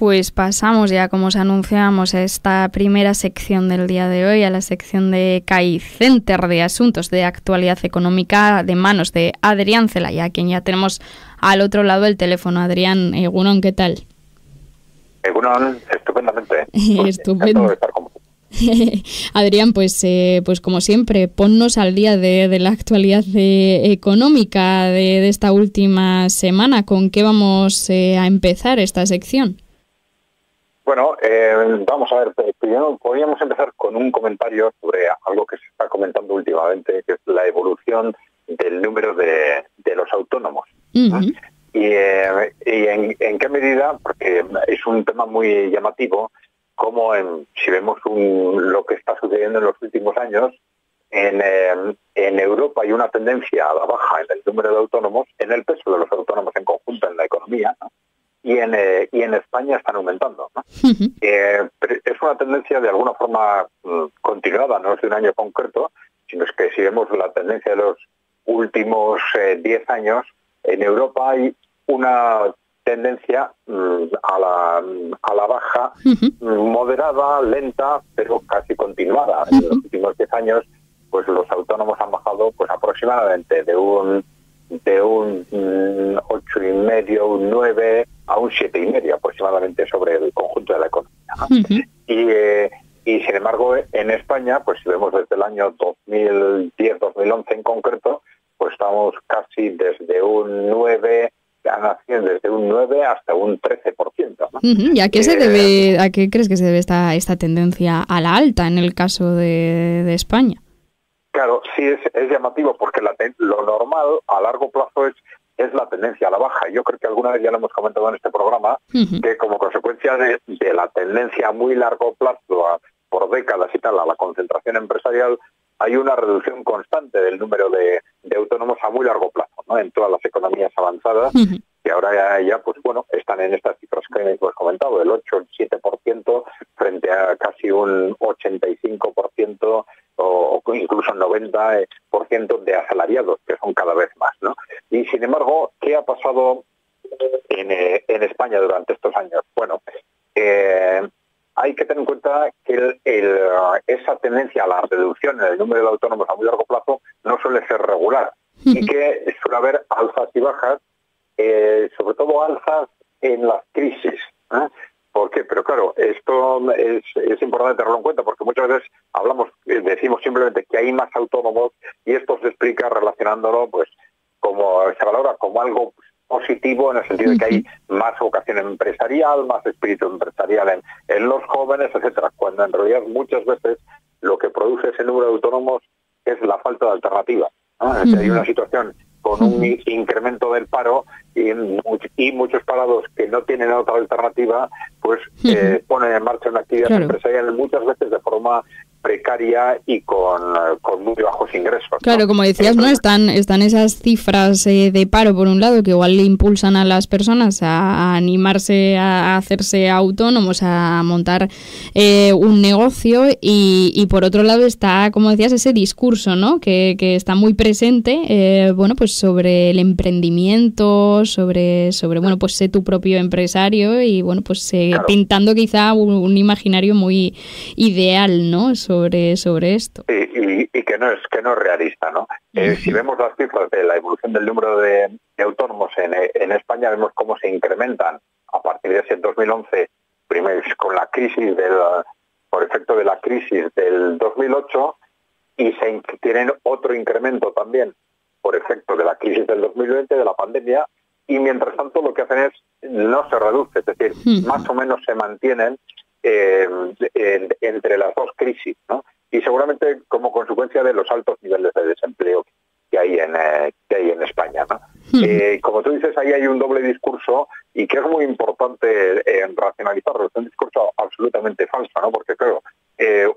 pues pasamos ya, como os anunciábamos, a esta primera sección del día de hoy, a la sección de CAI Center de Asuntos de Actualidad Económica, de manos de Adrián Celaya, a quien ya tenemos al otro lado del teléfono. Adrián, Egunon, ¿qué tal? Egunon, estupendamente. Estupendo. Adrián, pues como siempre, ponnos al día de la actualidad económica de esta última semana. ¿Con qué vamos a empezar esta sección? Bueno, vamos a ver, primero podríamos empezar con un comentario sobre algo que se está comentando últimamente, que es la evolución del número de los autónomos. Uh-huh. Y en qué medida, porque es un tema muy llamativo, como si vemos lo que está sucediendo en los últimos años, en Europa hay una tendencia a la baja en el número de autónomos, en el peso de los autónomos en conjunto en la economía, ¿no? y en España están aumentando, ¿no? Uh-huh. Es una tendencia de alguna forma continuada, no es de un año concreto, sino es que si vemos la tendencia de los últimos 10 años, en Europa hay una tendencia a la baja, uh-huh, moderada, lenta, pero casi continuada. Uh-huh. En los últimos 10 años, pues los autónomos han bajado pues aproximadamente de un 8,5, un 9 a un 7,5 aproximadamente sobre el conjunto de la economía, ¿no? Uh-huh. Y sin embargo, en España, pues si vemos desde el año 2010-2011 en concreto, pues estamos casi desde un 9 hasta un 13%, ¿no? Uh-huh. ¿Y a qué a qué crees que se debe esta tendencia a la alta en el caso de España? Claro, sí es llamativo porque lo normal a largo plazo es la tendencia a la baja. Yo creo que alguna vez ya lo hemos comentado en este programa, uh-huh, que como consecuencia de la tendencia a muy largo plazo, por décadas y tal, a la concentración empresarial, hay una reducción constante del número de autónomos a muy largo plazo, ¿no? En todas las economías avanzadas, uh-huh, que ahora ya pues bueno, están en estas cifras que hemos comentado, el 8, el 7%, frente a casi un 85% o incluso un 90% de asalariados, que son cada vez más, ¿no? Y sin embargo, ¿qué ha pasado en España durante estos años? Bueno, hay que tener en cuenta que esa tendencia a la reducción en el número de autónomos a muy largo plazo no suele ser regular, uh-huh, y que suele haber alzas y bajas, sobre todo alzas en las crisis, ¿eh? ¿Por qué? Pero claro, esto es importante tenerlo en cuenta porque muchas veces decimos simplemente que hay más autónomos y esto se explica relacionándolo, pues, como se valora como algo positivo en el sentido de que hay más vocación empresarial, más espíritu empresarial en los jóvenes, etcétera, cuando en realidad muchas veces lo que produce ese número de autónomos es la falta de alternativa, ¿no? Es decir, hay una situación con un incremento del paro y muchos parados que no tienen otra alternativa, pues ponen en marcha una actividad, claro, empresarial muchas veces de forma precaria y con muy bajos ingresos, ¿no? Claro, como decías, ¿no? Están esas cifras de paro, por un lado, que igual le impulsan a las personas a animarse a hacerse autónomos, a montar un negocio y por otro lado está, como decías, ese discurso, ¿no? Que está muy presente, bueno, pues sobre el emprendimiento, sobre bueno, pues sé tu propio empresario y bueno, pues claro, pintando quizá un imaginario muy ideal, ¿no? Sobre esto. Y que no es realista, ¿no? Si vemos las cifras de la evolución del número de autónomos en España, vemos cómo se incrementan a partir de ese 2011, primero con la crisis por efecto de la crisis del 2008, y tienen otro incremento también por efecto de la crisis del 2020, de la pandemia, y mientras tanto lo que hacen es no se reduce, es decir, más o menos se mantienen entre las dos crisis, ¿no? Y seguramente como consecuencia de los altos niveles de desempleo que hay en España, ¿no? Como tú dices, ahí hay un doble discurso y que es muy importante racionalizarlo. Es un discurso absolutamente falso, ¿no? Porque claro,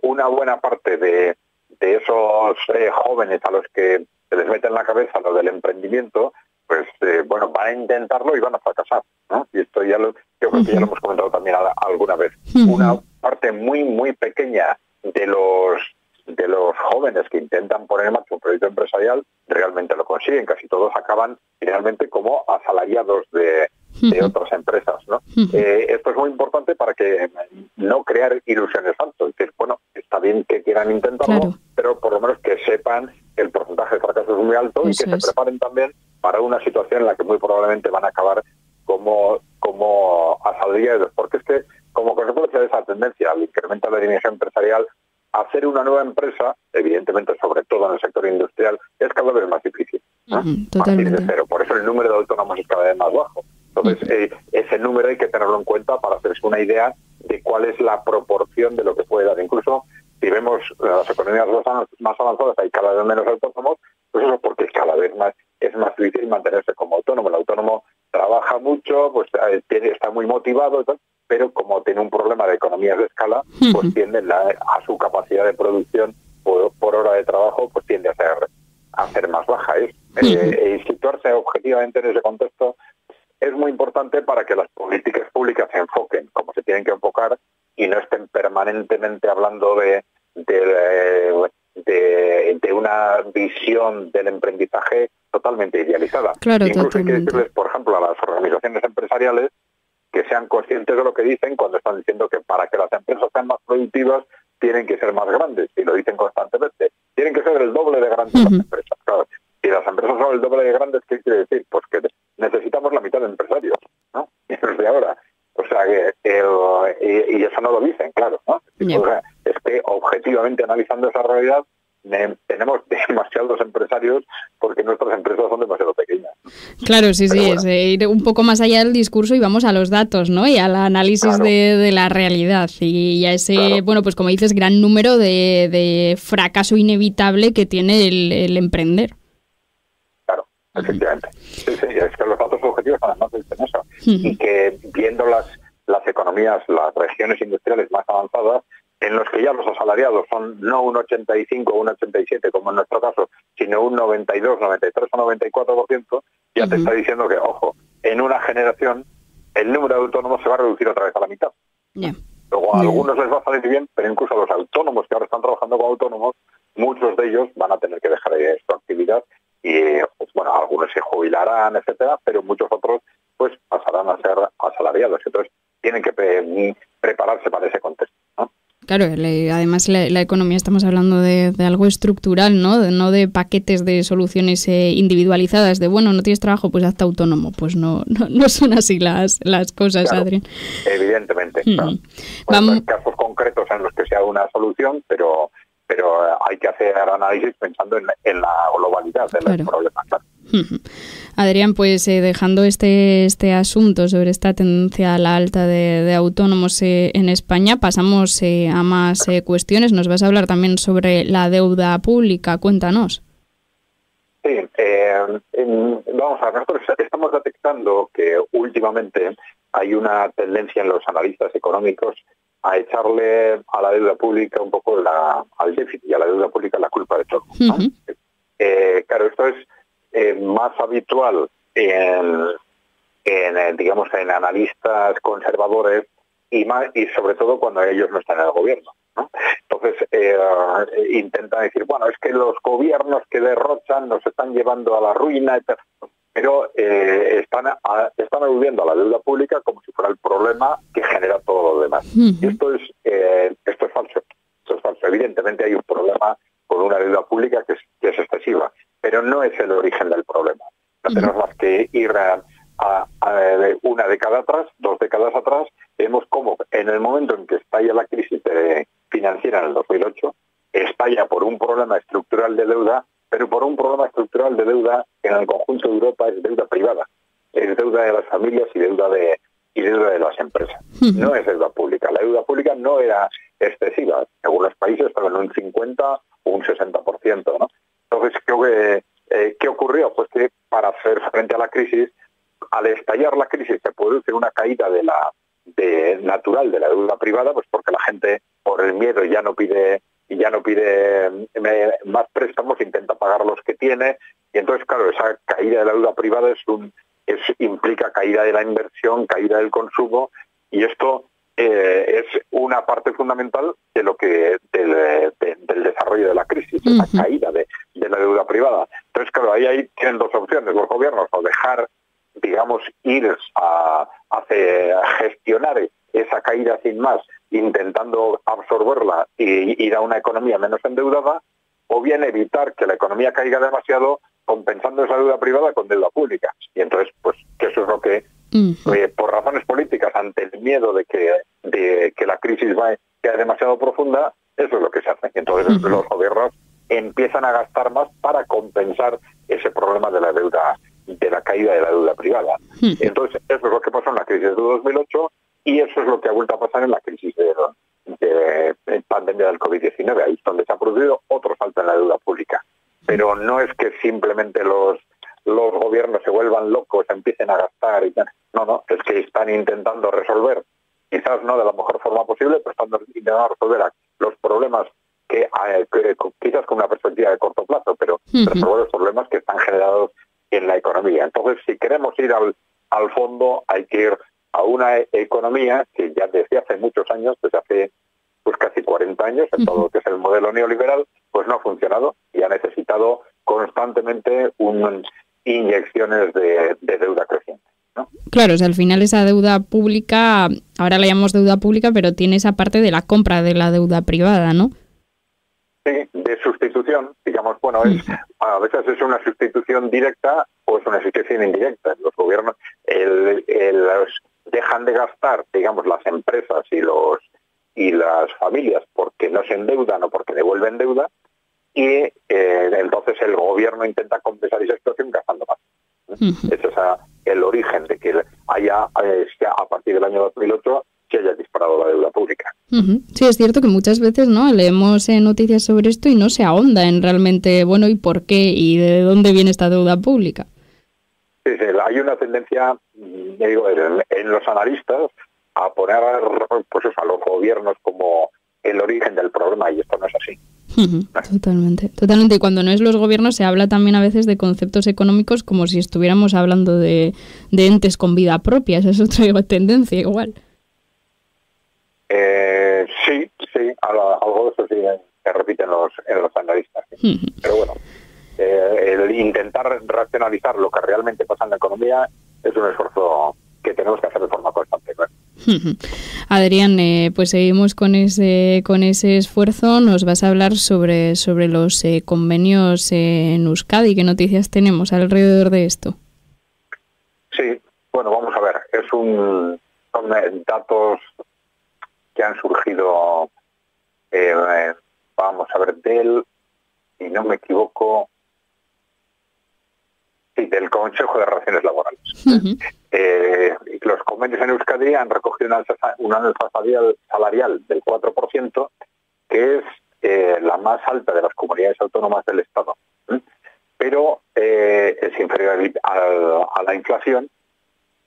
una buena parte de esos jóvenes a los que se les mete en la cabeza lo del emprendimiento, pues bueno, van a intentarlo y van a fracasar, ¿no? Y esto yo creo que ya lo hemos comentado también alguna vez. Una parte muy, muy pequeña de los jóvenes que intentan poner en marcha un proyecto empresarial realmente lo consiguen. Casi todos acaban finalmente como asalariados de de otras empresas, ¿no? Esto es muy importante para que no crear ilusiones falsas. Es decir, bueno, está bien que quieran intentarlo, pero por lo menos que sepan que el porcentaje de fracaso es muy alto y que se preparen también para una situación en la que muy probablemente van a acabar como asalariados, porque es que como consecuencia de esa tendencia al incremento de la dimensión empresarial, hacer una nueva empresa, evidentemente sobre todo en el sector industrial, es cada vez más difícil. Partir de cero. Por eso el número de autónomos es cada vez más bajo. Entonces, ese número hay que tenerlo en cuenta para hacerse una idea de cuál es la proporción de lo que puede dar. Incluso si vemos las economías más avanzadas, hay cada vez menos autónomos, pues eso porque cada vez más es más difícil mantenerse como autónomo. El autónomo trabaja mucho, pues está muy motivado, pero como tiene un problema de economías de escala, pues tiende a su capacidad de producción por hora de trabajo, pues tiende a ser más baja. Y situarse objetivamente en ese contexto es muy importante para que las políticas públicas se enfoquen como se tienen que enfocar y no estén permanentemente hablando de una visión del emprendizaje totalmente idealizada. Incluso hay que decirles, por ejemplo, a las organizaciones empresariales que sean conscientes de lo que dicen cuando están diciendo que para que las empresas sean más productivas tienen que ser más grandes, y lo dicen constantemente. Tienen que ser el doble de grandes las empresas. Claro, si las empresas son el doble de grandes, ¿qué quiere decir? Pues que necesitamos la mitad de empresarios, ¿no? Y desde ahora. O sea, y eso no lo dicen, claro, ¿no? O sea, es que objetivamente analizando esa realidad, tenemos demasiados empresarios porque nuestras empresas son demasiado pequeñas. Claro, sí, es ir un poco más allá del discurso y vamos a los datos, ¿no? Y al análisis de la realidad y a ese, bueno, pues como dices, gran número de fracaso inevitable que tiene el emprender. Claro, efectivamente. Sí, es que los datos objetivos además dicen eso. Y que viendo las economías, las regiones industriales más avanzadas, en los que ya los asalariados son no un 85 o un 87 como en nuestro caso, sino un 92, 93 o 94%, ya te está diciendo que, ojo, en una generación el número de autónomos se va a reducir otra vez a la mitad. Luego a algunos les va a salir bien, pero incluso a los autónomos que ahora están trabajando como autónomos, muchos de ellos van a tener que dejar su actividad y, pues, bueno, algunos se jubilarán, etcétera, pero muchos otros pues pasarán a ser asalariados. Entonces tienen que prepararse para ese contexto, ¿no? Claro, además la economía estamos hablando de algo estructural, ¿no? No de paquetes de soluciones individualizadas, de bueno, no tienes trabajo, pues hazte autónomo. Pues no son así las cosas, claro, Adrián. Evidentemente. Claro. Hay casos concretos en los que sea una solución, pero hay que hacer análisis pensando en la globalidad del problema, claro. Adrián, pues dejando este asunto sobre esta tendencia a la alta de autónomos en España, pasamos a más cuestiones. Nos vas a hablar también sobre la deuda pública. Cuéntanos. Sí, vamos a ver, nosotros estamos detectando que últimamente hay una tendencia en los analistas económicos a echarle a la deuda pública un poco al déficit y a la deuda pública la culpa de todo, ¿no? Claro, esto es más habitual en analistas conservadores y sobre todo cuando ellos no están en el gobierno, ¿no? Entonces intentan decir, bueno, es que los gobiernos que derrochan nos están llevando a la ruina, etc. Pero están aludiendo a la deuda pública como si fuera el problema que genera todo lo demás. Y esto es falso. Esto es falso. Evidentemente hay un problema con una deuda pública que es excesiva, pero no es el origen del problema. No tenemos más que ir a una década atrás, 2 décadas atrás, vemos cómo en el momento en que estalla la crisis financiera en el 2008, estalla por un problema estructural de deuda, pero por un problema estructural de deuda en el conjunto de Europa es deuda privada, es deuda de las familias y deuda de las empresas. No es deuda pública. La deuda pública no era excesiva. En algunos países estaba en un 50 o un 60%, ¿no? Entonces creo que ¿qué ocurrió? Pues que para hacer frente a la crisis, al estallar la crisis se produce una caída natural de la deuda privada, pues porque la gente por el miedo ya no pide más préstamos, intenta pagar los que tiene, y entonces claro, esa caída de la deuda privada implica caída de la inversión, caída del consumo, y esto es una parte fundamental del desarrollo de la crisis, la caída de la deuda privada. Entonces claro, ahí tienen 2 opciones los gobiernos, o dejar digamos, ir a gestionar esa caída sin más, intentando absorberla y ir a una economía menos endeudada, o bien evitar que la economía caiga demasiado compensando esa deuda privada con deuda pública. Y entonces, pues, que eso es lo que, por razones políticas, ante el miedo de que la crisis sea demasiado profunda, eso es lo que se hace. Entonces los gobiernos empiezan a gastar más para compensar ese problema de la deuda, de la caída de la deuda privada. Entonces, eso es lo que pasó en la crisis de 2008 y eso es lo que ha vuelto a pasar en la crisis de pandemia del COVID-19. Ahí es donde se ha producido otro salto en la deuda pública. Pero no es que simplemente los gobiernos se vuelvan locos, empiecen a gastar y tal. No, es que están intentando resolver, quizás no de la mejor forma posible, pero están intentando resolver los problemas que quizás con una perspectiva de corto plazo, pero resolver los problemas que están generados en la economía. Entonces, si queremos ir al fondo, hay que ir a una economía que ya desde hace muchos años, desde hace pues casi 40 años, en todo lo que es el modelo neoliberal, pues no ha funcionado y ha necesitado constantemente inyecciones de deuda creciente, ¿no? Claro, o sea, al final esa deuda pública, ahora la llamamos deuda pública, pero tiene esa parte de la compra de la deuda privada, ¿no? Sí, de sustitución, digamos, bueno, a veces es una sustitución directa o es una sustitución indirecta. Los gobiernos dejan de gastar, digamos, las empresas y las familias porque no se endeudan o porque devuelven deuda y entonces el gobierno intenta compensar esa situación gastando más. Ese es el origen de que haya, a partir del año 2008, se haya disparado la deuda pública. Sí, es cierto que muchas veces no leemos noticias sobre esto y no se ahonda en realmente, bueno, y por qué y de dónde viene esta deuda pública. Sí, hay una tendencia, digo, en los analistas a poner pues eso, a los gobiernos como el origen del problema y esto no es así. Totalmente. Y cuando no es los gobiernos se habla también a veces de conceptos económicos como si estuviéramos hablando de entes con vida propia. Esa es otra tendencia igual. Sí, algo de eso sí se repite en los analistas. ¿Sí? Pero bueno, el intentar racionalizar lo que realmente pasa en la economía es un esfuerzo que tenemos que hacer de forma constante, claro. Adrián, pues seguimos con ese esfuerzo. Nos vas a hablar sobre los convenios en Euskadi. ¿Qué noticias tenemos alrededor de esto? Sí, bueno, vamos a ver. Son datos que han surgido, vamos a ver, si no me equivoco, del Consejo de Relaciones Laborales. Los convenios en Euskadi han recogido una alza salarial del 4%, que es la más alta de las comunidades autónomas del Estado, pero es inferior a la inflación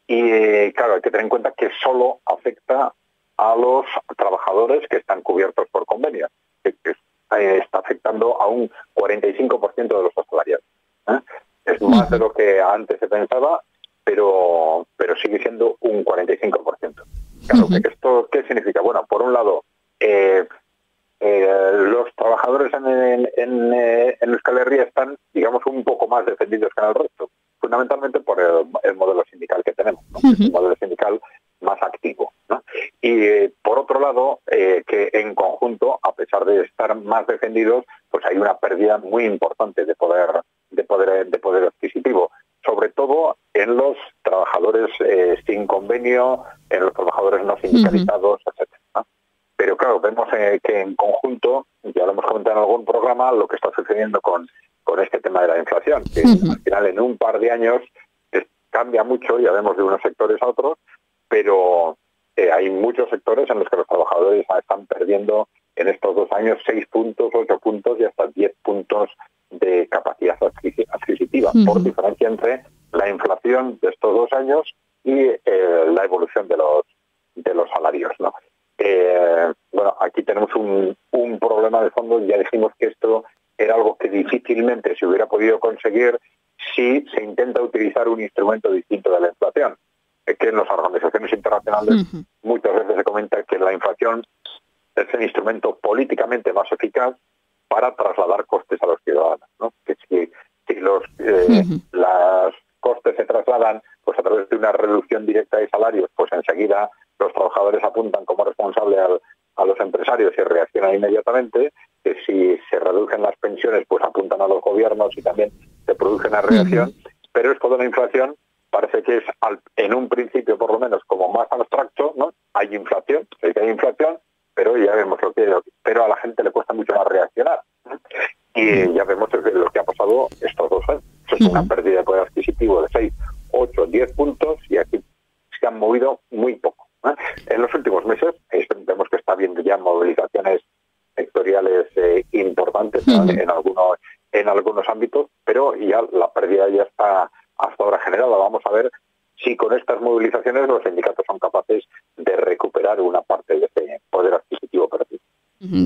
y, claro, hay que tener en cuenta que solo afecta a los trabajadores que están cubiertos por convenios, que está afectando a un 45% de los asalariados. Es más de lo que antes se pensaba, pero sigue siendo un 45%. Claro, ¿esto qué significa? Bueno, por un lado, los trabajadores en Euskal Herria están, digamos, un poco más defendidos que en el resto, fundamentalmente por el modelo sindical que tenemos, ¿no? Es un modelo sindical más activo, ¿no? Y por otro lado, que en conjunto, a pesar de estar más defendidos, pues hay una pérdida muy importante de poder adquisitivo, sobre todo en los trabajadores sin convenio, en los trabajadores no sindicalizados, etcétera, ¿no? Pero claro, vemos que en conjunto, ya lo hemos comentado en algún programa, lo que está sucediendo con este tema de la inflación, que al final en un par de años cambia mucho, ya vemos de unos sectores a otros, pero hay muchos sectores en los que los trabajadores están perdiendo en estos 2 años 6 puntos, 8 puntos y hasta 10 puntos de capacidad adquisitiva, por diferencia entre la inflación de estos 2 años y la evolución de los salarios, ¿no? Bueno, aquí tenemos un problema de fondo. Ya dijimos que esto era algo que difícilmente se hubiera podido conseguir si se intenta utilizar un instrumento distinto de la inflación, que en las organizaciones internacionales muchas veces se comenta que la inflación es el instrumento políticamente más eficaz para trasladar costes a los ciudadanos, ¿no? Que si los costes se trasladan pues a través de una reducción directa de salarios, pues enseguida los trabajadores apuntan como responsable a los empresarios y reaccionan inmediatamente, que si se reducen las pensiones, pues apuntan a los gobiernos y también se produce una reacción, pero esto de la inflación parece que es, en un principio por lo menos, como más abstracto, ¿no? Hay inflación, pero ya vemos pero a la gente le cuesta mucho más reaccionar, ¿no? Y ya vemos lo que ha pasado estos 2 años. Es una pérdida de poder adquisitivo de 6, 8, 10 puntos y aquí se han movido muy poco, ¿no? En los últimos meses vemos que está habiendo ya movilizaciones sectoriales importantes en algunos ámbitos, pero ya la pérdida ya está hasta ahora generada. Vamos a ver si con estas movilizaciones los sindicatos son capaces de recuperar una parte de ese poder adquisitivo perdido.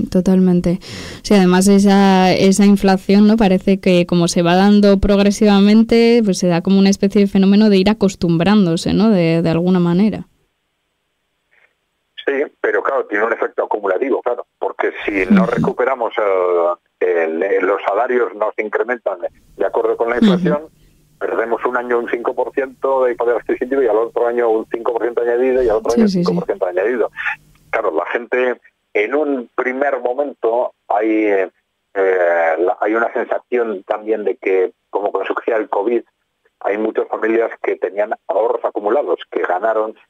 Totalmente. Sí, además esa inflación, ¿no? Parece que como se va dando progresivamente, pues se da como una especie de fenómeno de ir acostumbrándose, ¿no? De alguna manera. Sí, pero claro, tiene un efecto acumulativo, claro, porque si no recuperamos los salarios, no se incrementan de acuerdo con la inflación, perdemos un año un 5% de poder adquisitivo y al otro año un 5% añadido y al otro año un 5% añadido. Claro, la gente en un primer momento hay una sensación también de que, como consecuencia del COVID, hay muchas familias que tenían ahorros acumulados, que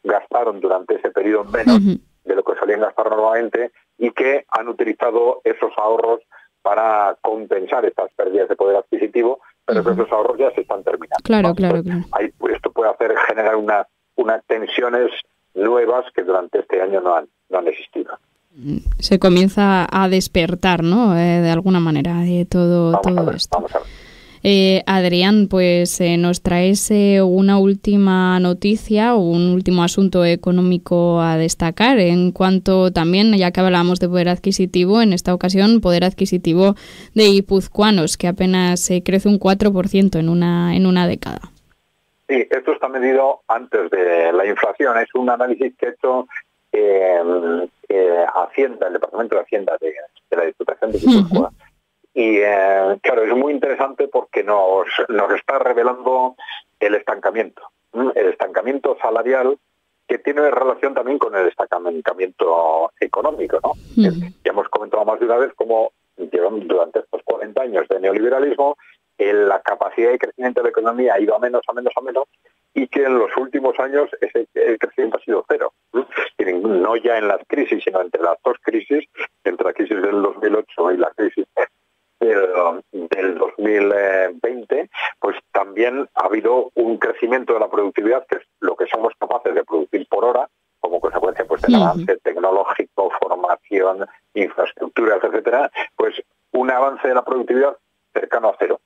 gastaron durante ese periodo menos de lo que solían gastar normalmente y que han utilizado esos ahorros para compensar estas pérdidas de poder adquisitivo, pero que esos ahorros ya se están terminando. Claro. Esto puede generar unas tensiones nuevas que durante este año no han existido. Se comienza a despertar, ¿no? De alguna manera, todo esto. Vamos a ver. Adrián, pues nos traes una última noticia, un último asunto económico a destacar en cuanto también, ya que hablábamos de poder adquisitivo, en esta ocasión poder adquisitivo de guipuzcoanos, que apenas crece un 4% en una década. Sí, esto está medido antes de la inflación. Es un análisis que ha hecho Hacienda, el Departamento de Hacienda de la Diputación de Guipúzcoa. Y claro, es muy interesante porque nos está revelando el estancamiento salarial, que tiene relación también con el estancamiento económico, ¿no? Ya hemos comentado más de una vez cómo durante estos 40 años de neoliberalismo la capacidad de crecimiento de la economía ha ido a menos, y que en los últimos años el crecimiento ha sido cero. No ya en las crisis, sino entre las dos crisis, entre la crisis del 2008 y la crisis del 2020, pues también ha habido un crecimiento de la productividad, que es lo que somos capaces de producir por hora, como consecuencia pues del avance tecnológico, formación, infraestructuras, etcétera, pues un avance de la productividad cercano a cero.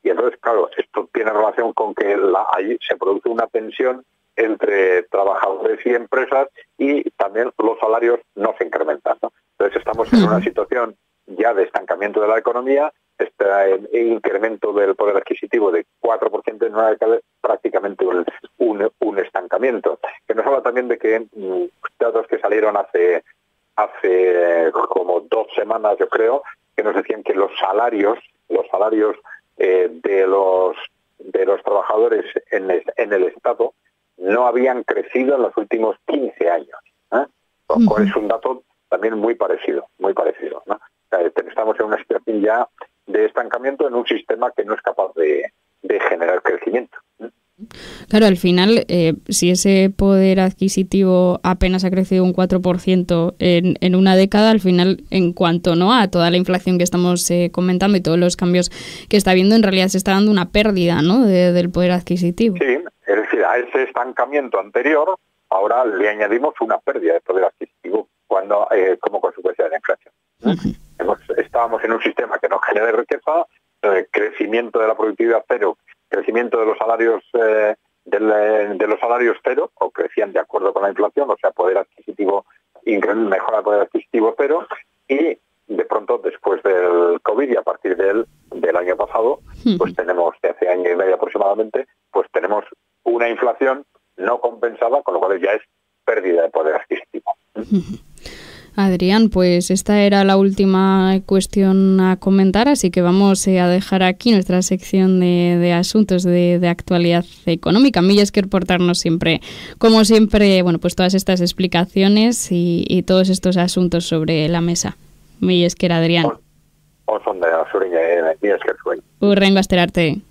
Y entonces, claro, esto tiene relación con que ahí se produce una tensión entre trabajadores y empresas y también los salarios no se incrementan, ¿no? Entonces estamos en una situación ya de estancamiento de la economía, este incremento del poder adquisitivo de 4% en una década, prácticamente un estancamiento. Que nos habla también de que datos que salieron hace como 2 semanas, yo creo, que nos decían que los salarios de los trabajadores en el Estado no habían crecido en los últimos 15 años, ¿eh? Lo cual es un dato también muy parecido, ¿no? Estamos en una situación ya de estancamiento en un sistema que no es capaz de generar crecimiento. Claro, al final, si ese poder adquisitivo apenas ha crecido un 4% en una década, al final, en cuanto no a toda la inflación que estamos comentando y todos los cambios que está habiendo, en realidad se está dando una pérdida, ¿no?, del poder adquisitivo. Sí, es decir, a ese estancamiento anterior, ahora le añadimos una pérdida de poder adquisitivo como consecuencia de la inflación. Estábamos en un sistema que no genera riqueza, crecimiento de la productividad cero, crecimiento de los salarios cero, o crecían de acuerdo con la inflación, o sea, poder adquisitivo, mejora el poder adquisitivo cero, y de pronto, después del COVID y a partir del año pasado, pues tenemos, de hace año y medio aproximadamente, pues tenemos una inflación no compensada, con lo cual ya es pérdida de poder adquisitivo. Adrián, pues esta era la última cuestión a comentar, así que vamos a dejar aquí nuestra sección de asuntos de actualidad económica. Mil esker por darnos siempre, como siempre, bueno, pues todas estas explicaciones y todos estos asuntos sobre la mesa. Mil esker, Adrián. Oso ondo, zuri, mila esker zuen. Hurrengo asterarte.